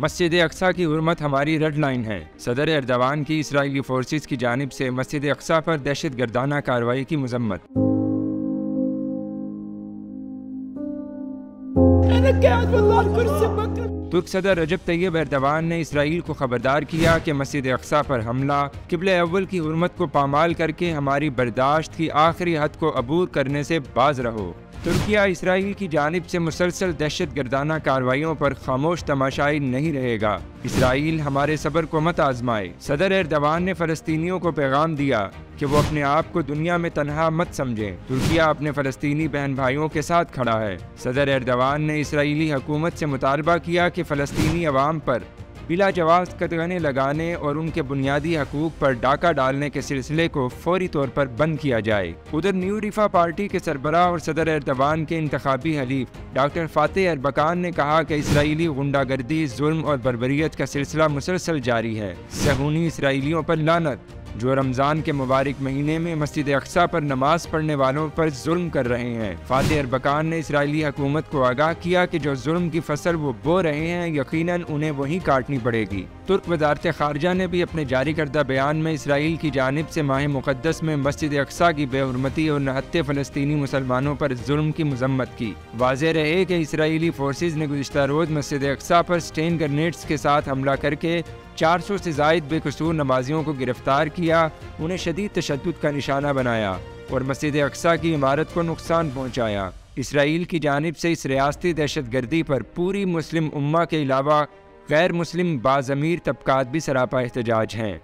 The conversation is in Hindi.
मस्जिद अक्सा की हुर्मत हमारी रेड लाइन है। सदर एर्दवान की इसराइली फोर्सेस की जानिब से मस्जिद अक्सा पर दहशत गर्दाना कार्रवाई की मजम्मत। तुर्क सदर रजब तैयब एर्दवान ने इसराइल को खबरदार किया कि मस्जिद अक्सा पर हमला किबले अव्वल की हुर्मत को पामाल करके हमारी बर्दाश्त की आखिरी हद को अबूर करने से बाज रहो। तुर्किया इसराइल की जानिब से मुसलसल दहशत गर्दाना कार्रवाइयों पर खामोश तमाशाई नहीं रहेगा। इसराइल हमारे सब्र को मत आजमाए। सदर एर्दवान ने फ़लस्तीनियों को पैगाम दिया कि वो अपने आप को दुनिया में तन्हा मत समझें। तुर्किया अपने फ़लस्तीनी बहन भाइयों के साथ खड़ा है। सदर एर्दवान ने इसराइली हुकूमत से मुतालबा किया कि फ़लस्तीनी अवाम पर बिला जवाब कदगने लगाने और उनके बुनियादी हकूक पर डाका डालने के सिलसिले को फौरी तौर पर बंद किया जाए। उधर न्यू रिफा पार्टी के सरबराह और सदर एर्दवान के इंतखाबी हलीफ डॉक्टर फातेह अरबकान ने कहा कि इसराइली गुंडागर्दी, जुल्म और बर्बरियत का सिलसिला मुसलसल जारी है। सहूनी इसराइलियों पर लानत, जो रमज़ान के मुबारक महीने में मस्जिद अक्सा पर नमाज पढ़ने वालों पर जुल्म कर रहे हैं। फातेह अरबकान ने इसराइली हुकूमत को आगाह किया कि जो जुल्म की फसल वो बो रहे हैं, यकीनन उन्हें वही काटनी पड़ेगी। तुर्क वज़ारत ख़ारजा ने भी अपने जारी करदा बयान में इसराइल की जानिब से माह मुक़द्दस में मस्जिद अक्सा की बेहुरमती और नहत्ते फ़लस्तीनी मुसलमानों पर जुल्म की मजम्मत की। वाज़ेह रहे कि इसराइली फोर्सेज ने गुज़िश्ता रोज़ मस्जिद अक्सा पर स्टेन ग्रेनेड्स के साथ हमला करके 400 से ज़ायद बेकसूर नमाजियों को गिरफ्तार किया, उन्हें शदीद तशद्दुद का निशाना बनाया और मस्जिद अक्सा की इमारत को नुकसान पहुँचाया। इसराइल की जानिब से इस रियासती दहशत गर्दी पर पूरी मुस्लिम उम्मा के अलावा गैर मुस्लिम बाज़मीर तबकात भी सरापा एहतजाज हैं।